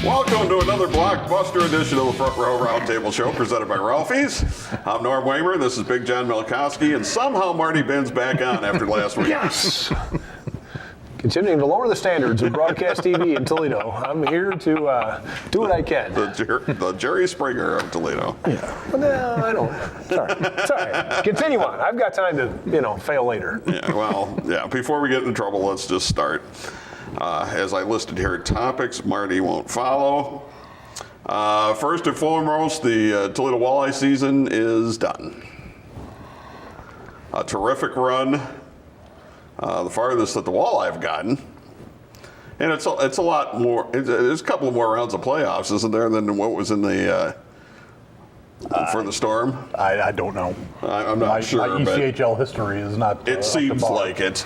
Welcome to another blockbuster edition of the Front Row Roundtable Show presented by Ralphie's. I'm Norm Waymer, this is Big John Milkowski, and somehow Marty Binn's back on after last week. Yes! Continuing to lower the standards of broadcast TV in Toledo. I'm here to do what I can. The Jerry Springer of Toledo. Yeah. Well, no, I don't. It's all right. Continue on. I've got time to, fail later. Yeah, before we get into trouble, let's just start. As I listed here, topics Marty won't follow. First and foremost, the Toledo walleye season is done. A terrific run, the farthest that the walleye have gotten. And it's a lot more, there's a couple of more rounds of playoffs, isn't there, than what was in the, for the Storm? I don't know. I'm not sure. My ECHL history is not. It seems like it.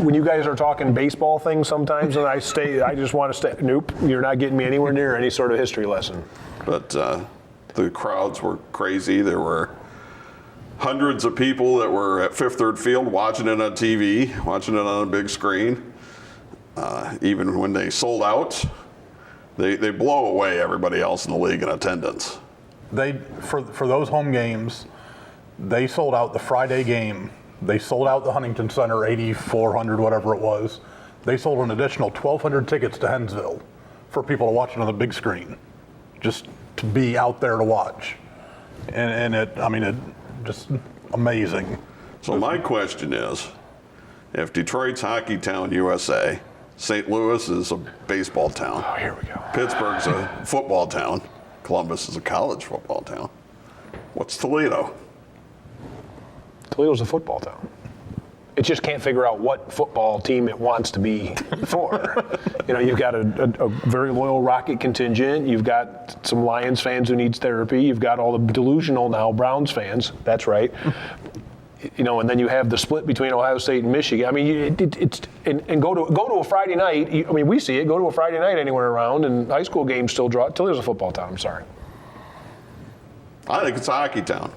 When you guys are talking baseball things sometimes, and I just want to stay. Nope, you're not getting me anywhere near any sort of history lesson. But the crowds were crazy. There were hundreds of people that were at Fifth Third Field watching it on TV, watching it on a big screen. Even when they sold out, they blow away everybody else in the league in attendance. For those home games, they sold out the Friday game. They sold out the Huntington Center, 8,400, whatever it was. They sold an additional 1,200 tickets to Hensville for people to watch it on the big screen, just to be out there to watch. And it just amazing. So my question is, if Detroit's hockey town, USA, St. Louis is a baseball town. Oh, here we go. Pittsburgh's a football town. Columbus is a college football town. What's Toledo? Toledo's a football town. It just can't figure out what football team it wants to be for. You've got a very loyal Rocket contingent. You've got some Lions fans who needs therapy. You've got all the delusional now Browns fans. That's right. And then you have the split between Ohio State and Michigan. I mean, go to a Friday night. We see it. Go to a Friday night anywhere around, and high school games still draw. Toledo's a football town. I'm sorry. I think it's a hockey town.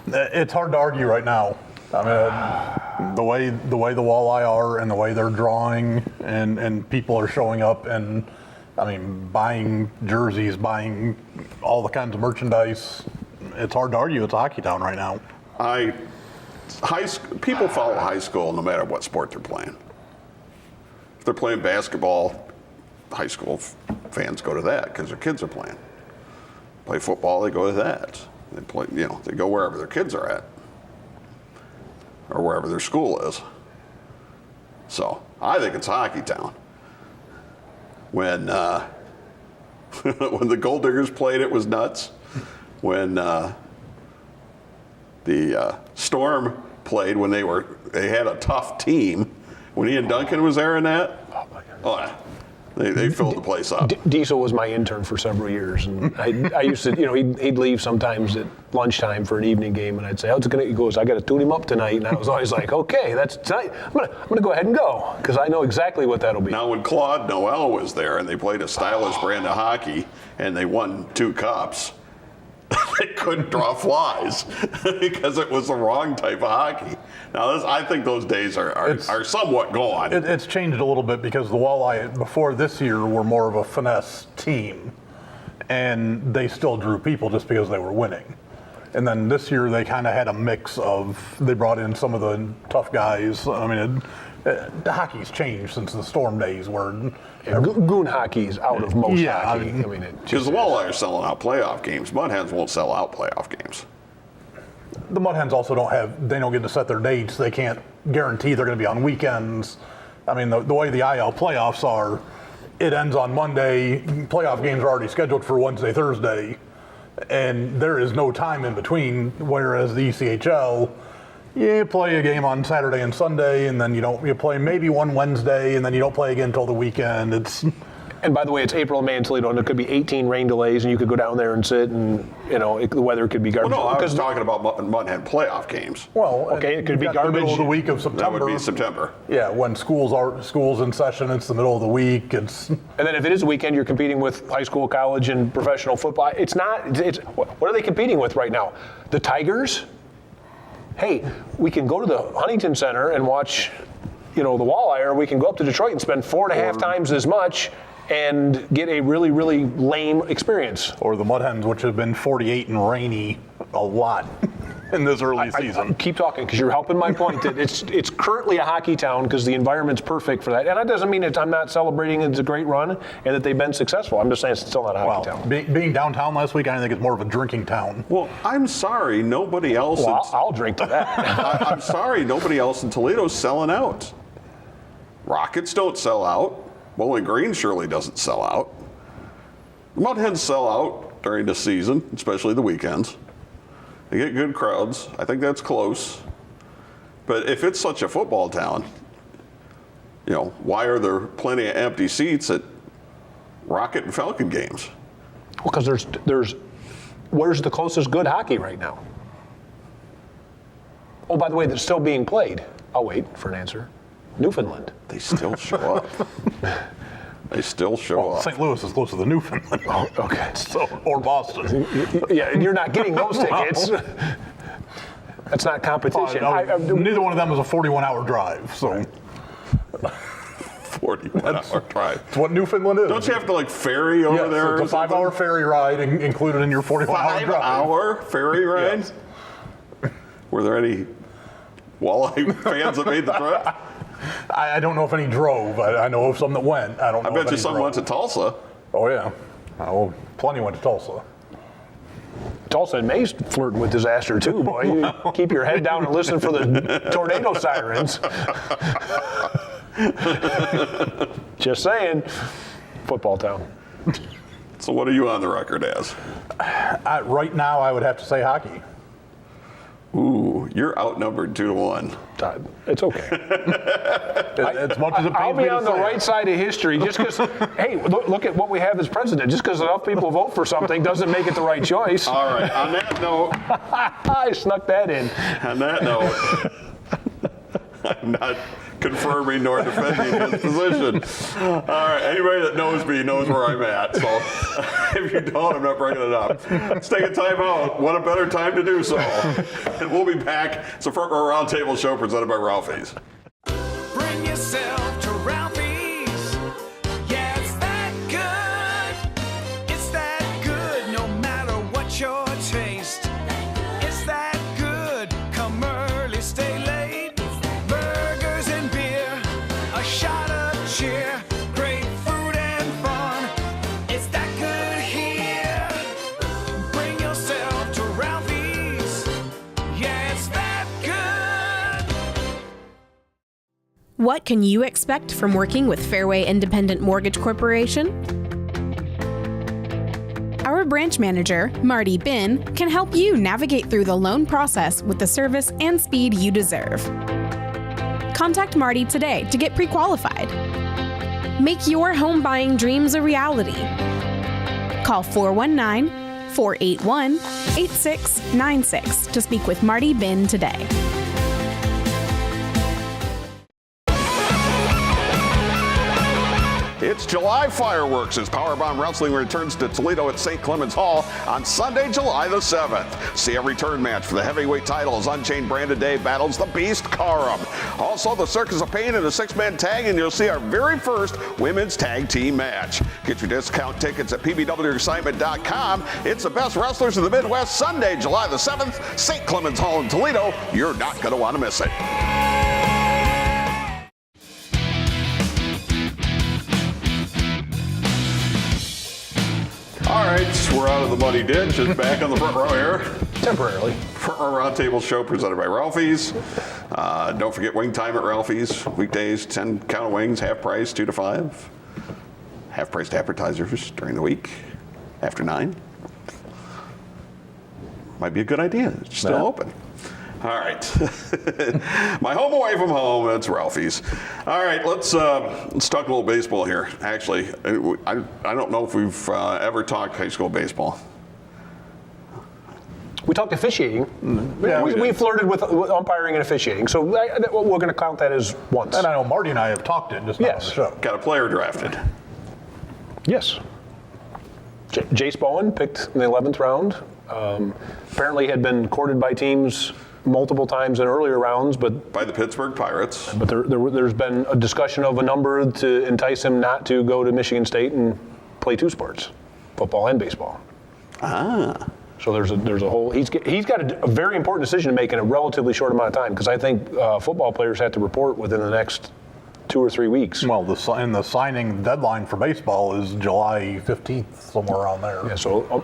It's hard to argue right now. The way the walleye are and the way they're drawing, and people are showing up and buying jerseys, buying all the kinds of merchandise. It's hard to argue it's a hockey town right now. People follow high school no matter what sport they're playing. If they're playing basketball, high school fans go to that because their kids are playing. Play football, they go to that. They play, they go wherever their kids are at, or wherever their school is. So I think it's hockey town. When when the Gold Diggers played, it was nuts. When the Storm played, when they had a tough team, when Ian Duncan was there in that, they filled the place up. Diesel was my intern for several years, and I used to, he'd leave sometimes at lunchtime for an evening game, and I'd say, "How's it gonna?" He goes, "I got to tune him up tonight," and I was always like, "Okay, that's tonight. I'm gonna go ahead and go because I know exactly what that'll be." Now, when Claude Noel was there, and they played a stylish brand of hockey, and they won 2 cups. They couldn't draw flies because it was the wrong type of hockey. Now, I think those days are somewhat gone. It's changed a little bit because the walleye before this year were more of a finesse team, and they still drew people just because they were winning. And then this year they kind of had a mix of, they brought in some of the tough guys. The hockey's changed since the Storm days where goon hockey's out of most hockey. Because the walleye are selling out playoff games. Mudhens won't sell out playoff games. The Mudhens also they don't get to set their dates. They can't guarantee they're going to be on weekends. The way the IL playoffs are, it ends on Monday. Playoff games are already scheduled for Wednesday, Thursday, and there is no time in between. Whereas the ECHL, you play a game on Saturday and Sunday, and then you play maybe one Wednesday, and then you don't play again until the weekend. And by the way, it's April and May in Toledo, and there could be 18 rain delays, and you could go down there and sit, and the weather could be garbage. Well, no, I was talking about Mudhen playoff games. Well, okay, it could be garbage. The middle of the week of September. That would be September. Yeah, when school's in session, it's the middle of the week. And then if it is a weekend, you're competing with high school, college, and professional football. It's not. What are they competing with right now? The Tigers. Hey, we can go to the Huntington Center and watch, the walleye, or we can go up to Detroit and spend 4.5 times as much and get a really, really lame experience. Or the Mud Hens, which have been 48 and rainy a lot in this early season. Keep talking, because you're helping my point that it's currently a hockey town because the environment's perfect for that. And that doesn't mean that I'm not celebrating it's a great run and that they've been successful. I'm just saying it's still not a hockey town. Being downtown last week, I think it's more of a drinking town. Well, I'm sorry, nobody else. Well, I'll drink to that. I'm sorry, nobody else in Toledo's selling out. Rockets don't sell out. Bowling Green surely doesn't sell out. The Mud Hens sell out during the season, especially the weekends. They get good crowds. I think that's close. But if it's such a football town, why are there plenty of empty seats at Rocket and Falcon games? Well, because where's the closest good hockey right now? Oh, by the way, that's still being played. I'll wait for an answer. Newfoundland. They still show up. They still show up. St. Louis is closer to Newfoundland. Oh, okay. Or Boston. Yeah, and you're not getting those tickets. That's not competition. Neither one of them is a 41-hour drive, so. 41-hour drive. It's what Newfoundland is. Don't you have to ferry over there? It's a 5-hour ferry ride included in your 41-hour drive. 5-hour ferry ride? Yes. Were there any walleye fans that made the trip? I don't know if any drove. I know of some that went. I don't know. I bet you some went to Tulsa. Oh, yeah. Oh, plenty went to Tulsa. Tulsa and May's flirting with disaster too, boy. You keep your head down and listen for the tornado sirens. Just saying. Football town. So what are you on the record as? Right now, I would have to say hockey. Ooh, you're outnumbered 2-1. It's okay. As much as it pains I'll be me to on the say right side of history just because, hey, look at what we have as president. Just because enough people vote for something doesn't make it the right choice. All right, on that note. I snuck that in. On that note, I'm not confirming nor defending his position. All right, anybody that knows me knows where I'm at. So if you don't, I'm not bringing it up. Let's take a time out. What a better time to do so. And we'll be back. It's a Front Row Roundtable show presented by Ralphie's. Bring yourself to Ralphie's. Yeah, it's that good. It's that good no matter what your taste. It's that good. Come early, stay late. Burgers and beer, a shot of cheer. Great food and fun. It's that good here. Bring yourself to Ralphie's. Yeah, it's that good. What can you expect from working with Fairway Independent Mortgage Corporation? Our branch manager, Marty Bin, can help you navigate through the loan process with the service and speed you deserve. Contact Marty today to get pre-qualified. Make your home buying dreams a reality. Call 419-481-8696 to speak with Marty Bin today. It's July fireworks as Powerbomb Wrestling returns to Toledo at St. Clements Hall on Sunday, July the 7th. See a return match for the heavyweight title as Unchained Brandon Day battles the Beast Karam. Also, the Circus of Pain in a 6-man tag, and you'll see our very first women's tag team match. Get your discount tickets at pbwexcitement.com. It's the best wrestlers in the Midwest, Sunday, July the 7th, St. Clements Hall in Toledo. You're not going to want to miss it. All right, we're out of the muddy ditch and back on the front row here. Temporarily. Front Row Roundtable show presented by Ralphie's. Don't forget wing time at Ralphie's. Weekdays, 10 count of wings, half price, 2 to 5. Half priced appetizers during the week, after 9. Might be a good idea. It's still open. All right. My home away from home, that's Ralphie's. All right, let's talk a little baseball here. Actually, I don't know if we've ever talked high school baseball. We talked officiating. Yeah, we flirted with umpiring and officiating, so we're going to count that as once. And I know Marty and I have talked it, just not on the show. Got a player drafted. Yes. Jace Bowen picked in the 11th round. Apparently had been courted by teams multiple times in earlier rounds, but By the Pittsburgh Pirates. there's been a discussion of a number to entice him not to go to Michigan State and play two sports, football and baseball. So there's a whole. He's got a very important decision to make in a relatively short amount of time, because I think football players have to report within the next 2 or 3 weeks. Well, the signing deadline for baseball is July 15th, somewhere around there. Yeah, so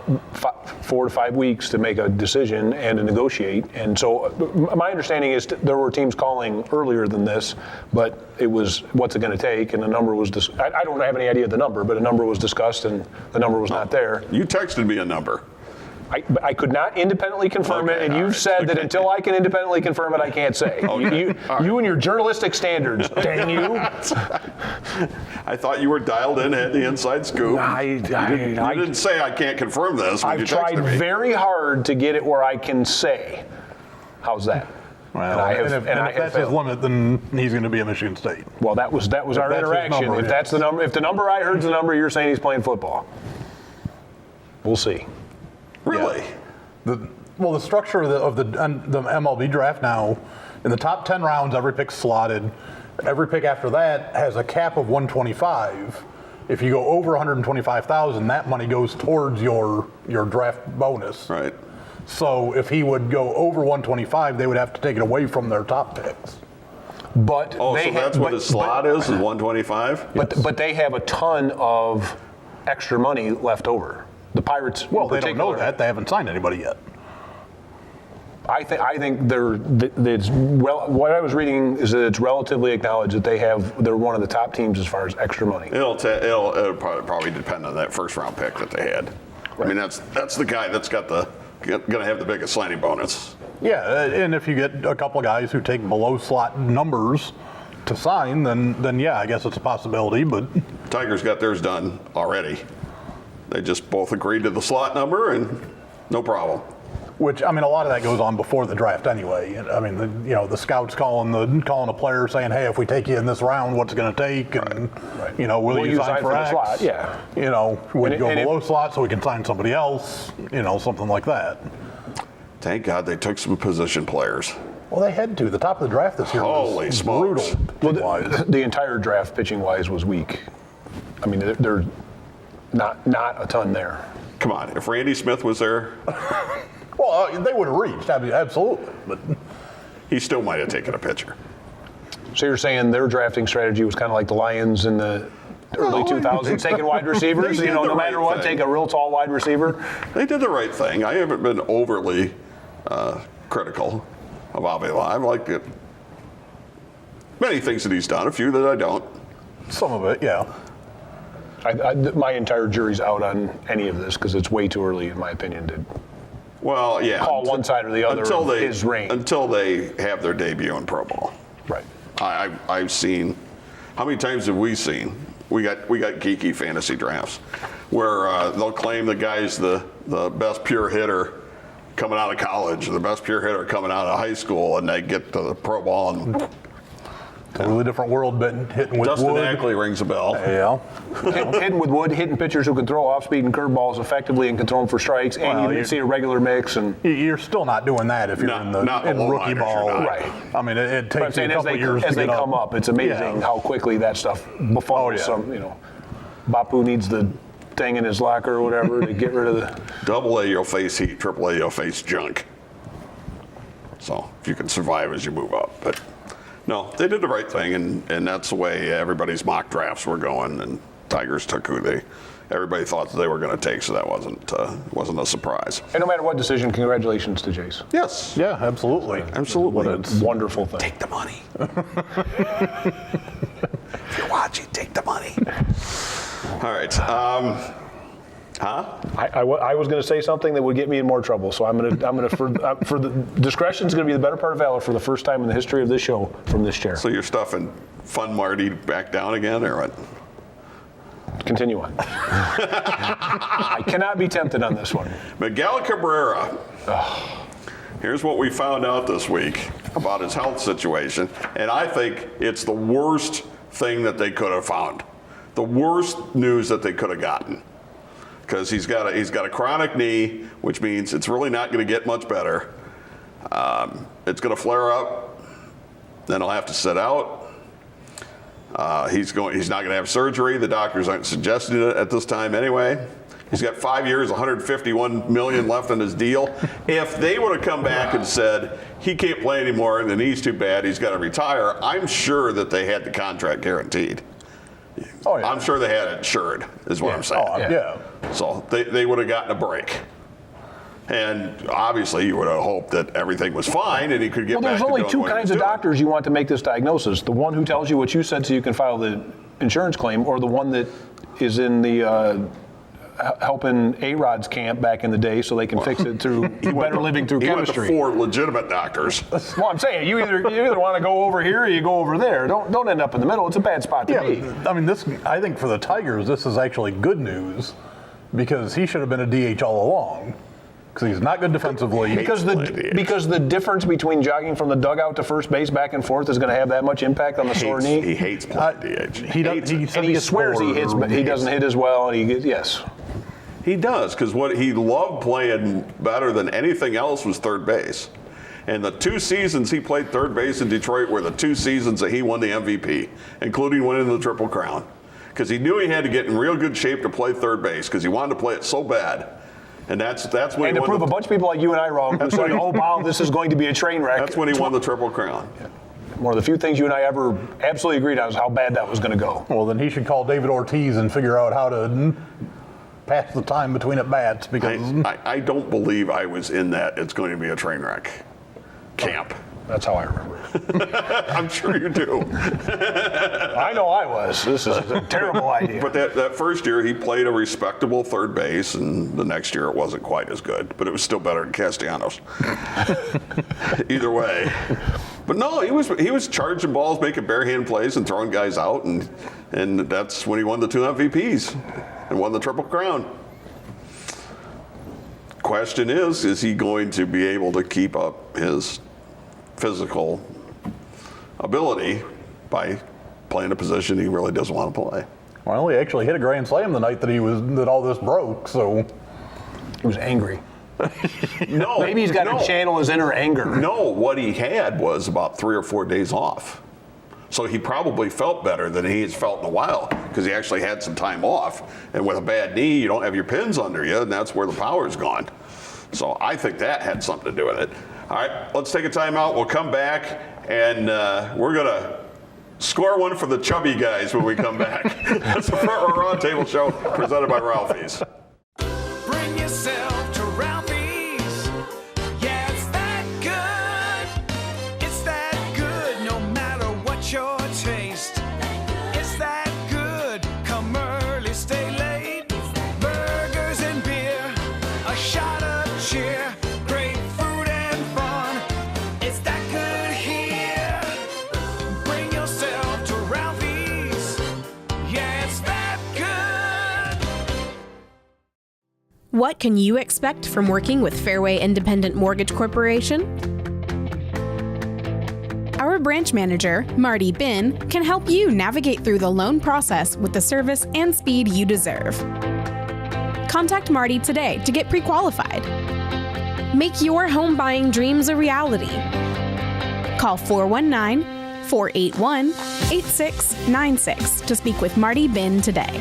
4 to 5 weeks to make a decision and to negotiate. And so my understanding is there were teams calling earlier than this, but it was what's it going to take, and the number was I don't have any idea of the number, but a number was discussed and the number was not there. You texted me a number. I could not independently confirm it, and all you've right. said that until I can independently confirm it, I can't say. Okay. You and your journalistic standards, dang you. I thought you were dialed in, had the inside scoop. I didn't say I can't confirm this when I've you tried texted me. very hard to get it where I can say. How's that? Well, And I have- if and I have that's his failed. limit, then he's going to be at Michigan State. Well, that was our that's his interaction. number, If yeah. that's the number, if the number I heard is the number, you're saying he's playing football. We'll see. Really? The structure of the MLB draft now, in the top 10 rounds, every pick's slotted. Every pick after that has a cap of 125. If you go over 125,000, that money goes towards your draft bonus. Right. So if he would go over 125, they would have to take it away from their top picks. But Oh, they so that's what his slot is 125? But they have a ton of extra money left over. The Pirates. Well, in they don't know particular, that. They haven't signed anybody yet. I think what I was reading is that it's relatively acknowledged that they're one of the top teams as far as extra money. It'll probably depend on that first round pick that they had. I mean, that's the guy that's going to have the biggest signing bonus. Yeah, and if you get a couple of guys who take below slot numbers to sign, then yeah, I guess it's a possibility. But Tigers got theirs done already. They just both agreed to the slot number and no problem. which I mean, a lot of that goes on before the draft anyway. I mean, the scouts calling a player saying, "Hey, if we take you in this round, what's it going to take?" And will you sign for the X? slot? Yeah. Would And you go it- below slot so we can sign somebody else? Something like that. Thank God they took some position players. Well, they had to. The top of the draft this year Holy was smokes. brutal. Well, pitching-wise. the entire draft pitching-wise was weak. I mean, there's not a ton there. Come on, if Randy Smith was there, Well, they would have reached. I mean, absolutely. But he still might have taken a pitcher. So you're saying their drafting strategy was kind of like the Lions in the early 2000s, taking wide receivers? They did No the matter right what, thing. take a real tall wide receiver? They did the right thing. I haven't been overly critical of Avila. I've liked it. Many things that he's done, a few that I don't. some of it, yeah. My entire jury's out on any of this because it's way too early, in my opinion, to Well, yeah. call one side or the other until of they, his reign. Until they have their debut in pro ball. Right. I've seen. How many times have we seen? We got geeky fantasy drafts where they'll claim the guy's the best pure hitter coming out of college, or the best pure hitter coming out of high school, and they get to the pro ball and Totally different world, but hitting with Dustin wood. Ackley rings a bell. Yeah. Hitting with wood, hitting pitchers who can throw off-speed and curveballs effectively and can throw them for strikes, and Well, you you- see a regular mix. And You're still not doing that if you're No, in not the low rookie minors, ball. you're not. Right. I mean, it but I'm takes you a saying couple years as to they get come up, it's amazing Yeah. how quickly that stuff befuddles yeah. some. Bapu needs the thing in his locker or whatever to get rid of the. Double A, you'll face heat. Triple A, you'll face junk. So if you can survive as you move up, but no, they did the right thing, and that's the way everybody's mock drafts were going. And Tigers took who everybody thought they were going to take, so that wasn't a surprise. And no matter what decision, congratulations to Jace. Yes. Yeah, absolutely. Absolutely. What a- Wonderful thing. Take the money. If you're watching, take the money. All right. I was going to say something that would get me in more trouble, so I'm going to for the discretion's going to be the better part of valor for the first time in the history of this show from this chair. So you're stuffing Fun Marty back down again, or what? Continue on. I cannot be tempted on this one. Miguel Cabrera. Here's what we found out this week about his health situation, and I think it's the worst thing that they could have found. The worst news that they could have gotten. Because he's got a chronic knee, which means it's really not going to get much better. It's going to flare up. Then he'll have to sit out. He's not going to have surgery. The doctors aren't suggesting it at this time anyway. He's got 5 years, $151 million left on his deal. If they would have come back and said he can't play anymore and the knee's too bad, he's got to retire, I'm sure that they had the contract guaranteed. Oh, yeah. I'm sure they had it insured, is what I'm saying. Oh, yeah. So they would have gotten a break. And obviously, you would have hoped that everything was fine and he could get back to doing what he was doing. There's only two kinds of doctors you want to make this diagnosis. The one who tells you what you said so you can file the insurance claim, or the one that is in the helping A-Rod's camp back in the day so they can fix it through better living through chemistry. He went to 4 legitimate doctors. Well, I'm saying, you either want to go over here or you go over there. Don't end up in the middle. It's a bad spot to be. I mean, I think for the Tigers, this is actually good news because he should have been a DH all along. Because he's not good defensively. Because the difference between jogging from the dugout to first base back and forth is going to have that much impact on the sore knee. He hates playing DH. He swears he hits, but he doesn't hit as well. And yes. He does, because what he loved playing better than anything else was third base. And the 2 seasons he played third base in Detroit were the 2 seasons that he won the MVP, including winning the Triple Crown. Because he knew he had to get in real good shape to play third base, because he wanted to play it so bad. And that's when and to prove a bunch of people like you and I wrong, who say, oh, wow, this is going to be a train wreck. That's when he won the Triple Crown. Yeah. One of the few things you and I ever absolutely agreed on is how bad that was going to go. Well, then he should call David Ortiz and figure out how to pass the time between at bats, because I don't believe I was in that it's going to be a train wreck camp. That's how I remember it. I'm sure you do. I know I was. This is a terrible idea. But that first year, he played a respectable third base, and the next year it wasn't quite as good, but it was still better than Castellanos. Either way. But no, he was charging balls, making barehand plays, and throwing guys out, and that's when he won the 2 MVPs and won the Triple Crown. Question is he going to be able to keep up his physical ability by playing a position he really doesn't want to play? Well, he actually hit a grand slam the night that all this broke, so he was angry. No, maybe he's got to channel his inner anger. No, what he had was about 3 or 4 days off. So he probably felt better than he has felt in a while, because he actually had some time off. And with a bad knee, you don't have your pins under you, and that's where the power's gone. So I think that had something to do with it. All right, let's take a timeout. We'll come back, and we're going to score one for the chubby guys when we come back. That's the Front Row Roundtable Show presented by Ralphie's. Bring yourself to Ralphie's. Yeah, it's that good. It's that good no matter what your taste. It's that good. Come early, stay late. Burgers and beer, a shot of cheer. Great food and fun. It's that good here. Bring yourself to Ralphie's. Yeah, it's that good. What can you expect from working with Fairway Independent Mortgage Corporation? Our branch manager, Marty Bin, can help you navigate through the loan process with the service and speed you deserve. Contact Marty today to get pre-qualified. Make your home buying dreams a reality. Call 419-481-8696 to speak with Marty Bin today.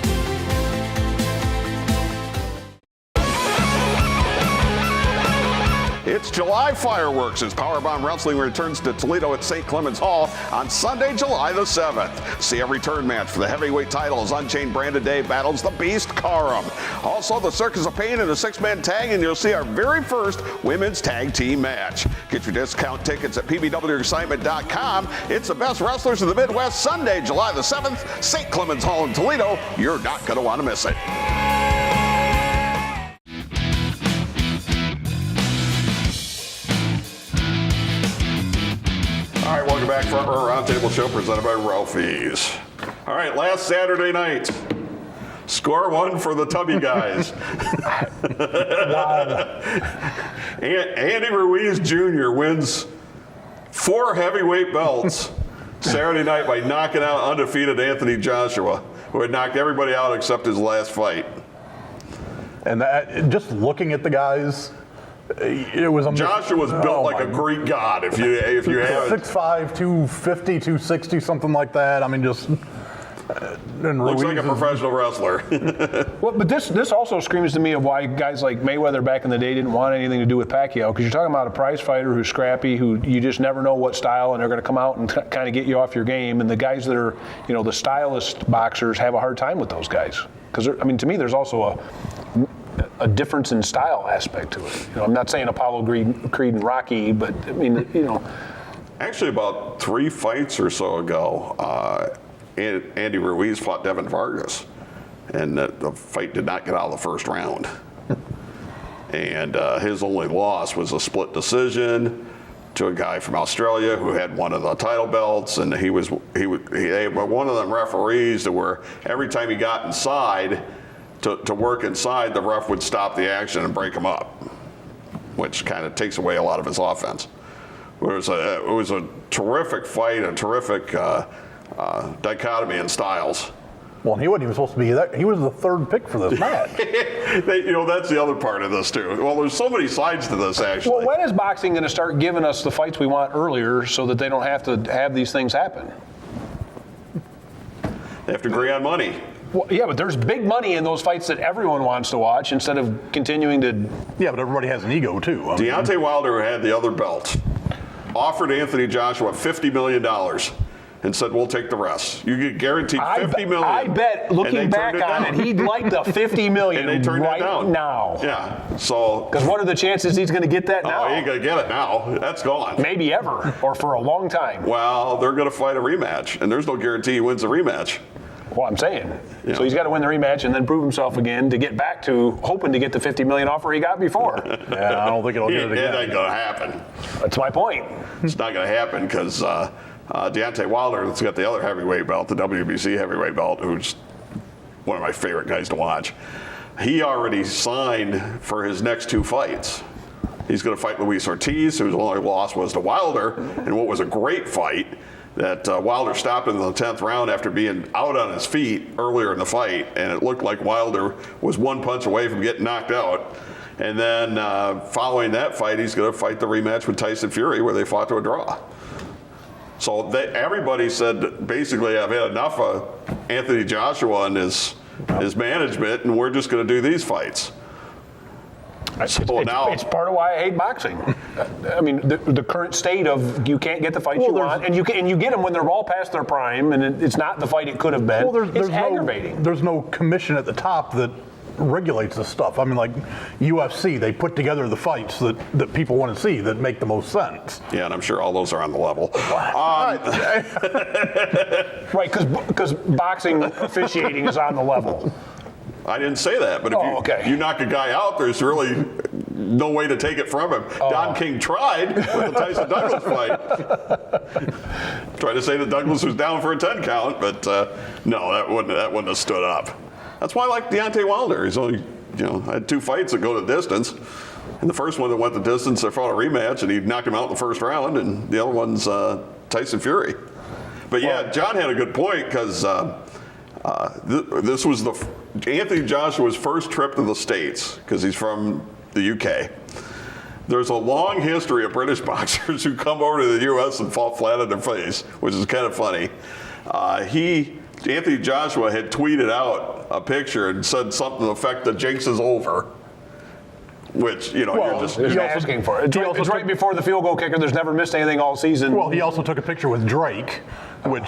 It's July fireworks as Powerbomb Wrestling returns to Toledo at St. Clements Hall on Sunday, July the 7th. See a return match for the heavyweight title as Unchained Brandon Day battles the Beast Karam. Also, the Circus of Pain in a 6-man tag, and you'll see our very first women's tag team match. Get your discount tickets at pbwexcitement.com. It's the best wrestlers of the Midwest, Sunday, July the 7th, St. Clements Hall in Toledo. You're not going to want to miss it. All right, welcome back for our Roundtable Show presented by Ralphie's. All right, last Saturday night, score one for the Tubby guys. Andy Ruiz Jr. wins 4 heavyweight belts Saturday night by knocking out undefeated Anthony Joshua, who had knocked everybody out except his last fight. And just looking at the guys, It was a Joshua was built like a Greek god. If you have 6'5", 250, 260, something like that. I mean, just and looks Ruiz like a is- professional wrestler. Well, but this also screams to me of why guys like Mayweather back in the day didn't want anything to do with Pacquiao, because you're talking about a prize fighter who's scrappy, who you just never know what style, and they're going to come out and kind of get you off your game. And the guys that are, the stylist boxers have a hard time with those guys, because I mean, to me, there's also a difference in style aspect to it. I'm not saying Apollo Creed and Rocky, but I mean, Actually, about 3 fights or so ago, Andy Ruiz fought Devin Vargas, and the fight did not get out of the first round. And his only loss was a split decision to a guy from Australia who had one of the title belts, and they had one of them referees that were every time he got inside to work inside, the ref would stop the action and break him up, which kind of takes away a lot of his offense. It was a terrific fight, a terrific dichotomy in styles. Well, he wasn't even supposed to be there. He was the 3rd pick for this match. That's the other part of this too. Well, there's so many sides to this actually. Well, when is boxing going to start giving us the fights we want earlier so that they don't have to have these things happen? They have to agree on money. Well, yeah, but there's big money in those fights that everyone wants to watch instead of continuing to. Yeah, but everybody has an ego too. I mean, Deontay Wilder, who had the other belt, offered Anthony Joshua $50 million and said, "We'll take the rest. You get guaranteed $50 million." I bet, looking back on it, he'd like the $50 million and they turned right it down now. Yeah. So. Because what are the chances he's going to get that now? Oh, he ain't gonna get it now. That's gone. Maybe ever, or for a long time. Well, they're gonna fight a rematch, and there's no guarantee he wins the rematch. Well, I'm saying. Yeah. So he's got to win the rematch and then prove himself again to get back to hoping to get the $50 million offer he got before. yeah, I don't think it'll get it It again. ain't gonna happen. That's my point. It's not gonna happen because Deontay Wilder, that's got the other heavyweight belt, the WBC heavyweight belt, who's one of my favorite guys to watch. He already signed for his next 2 fights. He's going to fight Luis Ortiz, whose only loss was to Wilder, in what was a great fight that Wilder stopped in the 10th round after being out on his feet earlier in the fight, and it looked like Wilder was 1 punch away from getting knocked out. And then following that fight, he's going to fight the rematch with Tyson Fury, where they fought to a draw. So everybody said, basically, I've had enough of Anthony Joshua and his management, and we're just going to do these fights. So now It's part of why I hate boxing. I mean, the current state of you can't get the fights you want, and you get them when they're all past their prime, and it's not the fight it could have been. Well, it's aggravating. There's no commission at the top that regulates this stuff. I mean, like UFC, they put together the fights that people want to see that make the most sense. yeah, and I'm sure all those are on the level. Right, because boxing officiating is on the level. I didn't say that, but if you knock a guy out, there's really no way to take it from him. Don King tried with the Tyson Douglas fight. Tried to say that Douglas was down for a 10 count, but no, that wouldn't have stood up. That's why I like Deontay Wilder. He's only, had 2 fights that go the distance. And the first one that went the distance, they fought a rematch, and he knocked him out in the first round, and the other one's Tyson Fury. But yeah, John had a good point, because this was Anthony Joshua's first trip to the States, because he's from the UK. There's a long history of British boxers who come over to the U.S. and fall flat on their face, which is kind of funny. Anthony Joshua had tweeted out a picture and said something to the effect that jinx is over. Which, you're asking for it. It's right before the field goal kicker. There's never missed anything all season. Well, he also took a picture with Drake, which,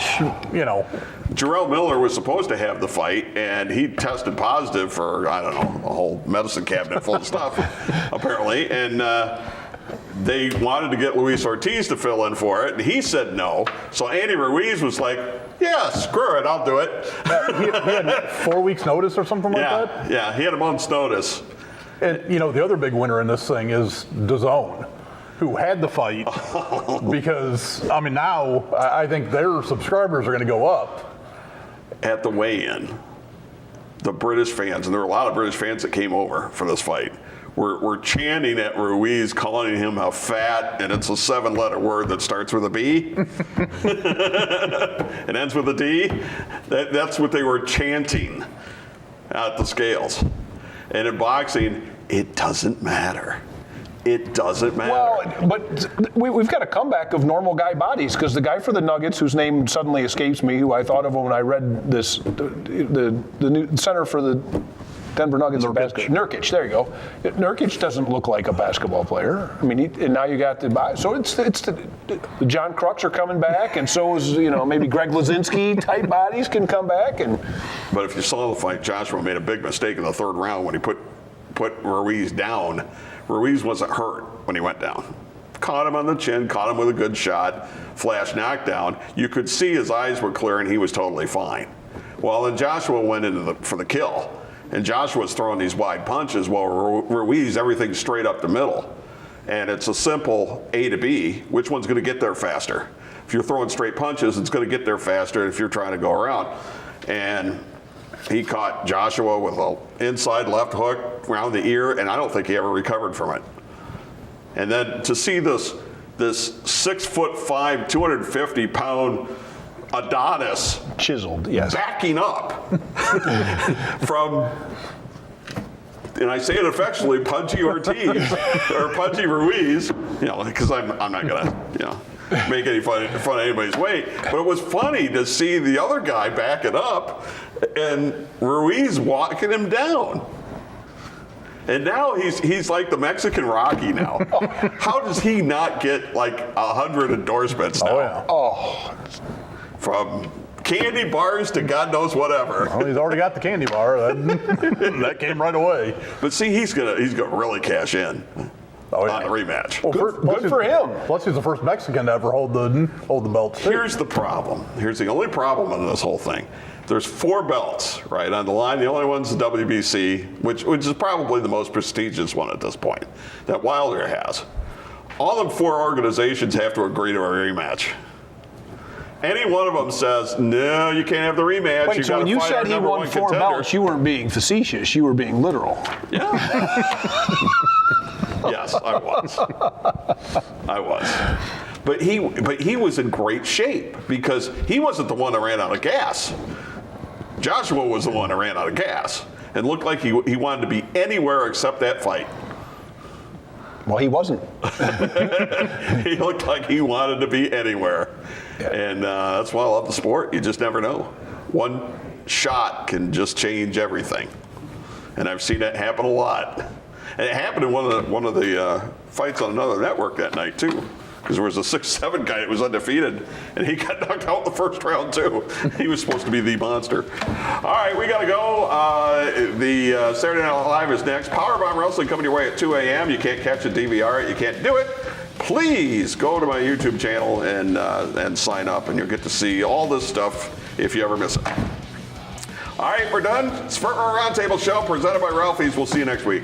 Jarrell Miller was supposed to have the fight, and he tested positive for, I don't know, a whole medicine cabinet full of stuff, apparently. And they wanted to get Luis Ortiz to fill in for it, and he said no. So Andy Ruiz was like, yeah, screw it, I'll do it. he had 4 weeks notice or something like that? Yeah, he had a month's notice. And, the other big winner in this thing is DAZN, who had the fight, because, now I think their subscribers are going to go up. At the weigh-in, the British fans, and there were a lot of British fans that came over for this fight, were chanting at Ruiz, calling him a fat, and it's a 7-letter word that starts with a B and ends with a D. That's what they were chanting at the scales. And in boxing, it doesn't matter. It doesn't matter. Well, but we've got a comeback of normal guy bodies because the guy for the Nuggets, whose name suddenly escapes me, who I thought of when I read this, the new center for the Denver Nuggets. Nurkic, there you go. Nurkic doesn't look like a basketball player. I mean, and now you got the so it's the John Crooks are coming back, and so is maybe Greg Lazinski type bodies can come back. But if you saw the fight, Joshua made a big mistake in the third round when he put Ruiz down. Ruiz wasn't hurt when he went down. Caught him on the chin, caught him with a good shot, flash knockdown. You could see his eyes were clear and he was totally fine. Well, then Joshua went for the kill. And Joshua's throwing these wide punches while Ruiz, everything's straight up the middle. And it's a simple A to B. Which one's going to get there faster? If you're throwing straight punches, it's going to get there faster if you're trying to go around. And he caught Joshua with an inside left hook around the ear, and I don't think he ever recovered from it. And then to see this 6'5", 250-pound Adonis chiseled, yes, backing up from, and I say it affectionately, Punchy Ortiz or Punchy Ruiz, because I'm not gonna, make any fun of anybody's weight. But it was funny to see the other guy back it up and Ruiz walking him down. And now he's like the Mexican Rocky now. How does he not get like 100 endorsements now? Oh, yeah. Oh. From candy bars to God knows whatever. Well, he's already got the candy bar. That came right away. But see, he's gonna really cash in Oh, yeah. on the rematch. Well, Good for him. Plus, he's the first Mexican to ever hold the belt. Here's the problem. Here's the only problem in this whole thing. There's 4 belts, right, on the line. The only one's the WBC, which is probably the most prestigious one at this point, that Wilder has. All the 4 organizations have to agree to a rematch. Any one of them says, no, you can't have the rematch. Wait, so when you said he won 4 belts, you weren't being facetious, you were being literal. Yeah. Yes, I was. But he was in great shape because he wasn't the one that ran out of gas. Joshua was the one that ran out of gas and looked like he wanted to be anywhere except that fight. Well, he wasn't. He looked like he wanted to be anywhere. Yeah. And that's why I love the sport. You just never know. One shot can just change everything. And I've seen that happen a lot. And it happened in one of the fights on another network that night, too. Because there was a 6'7" guy that was undefeated, and he got knocked out in the first round, too. He was supposed to be the monster. All right, we got to go. The Saturday Night Live is next. Powerbomb Wrestling coming your way at 2 a.m. You can't catch a DVR. You can't do it. Please go to my YouTube channel and sign up, and you'll get to see all this stuff if you ever miss it. All right, we're done. It's for our Roundtable show presented by Ralphie's. We'll see you next week.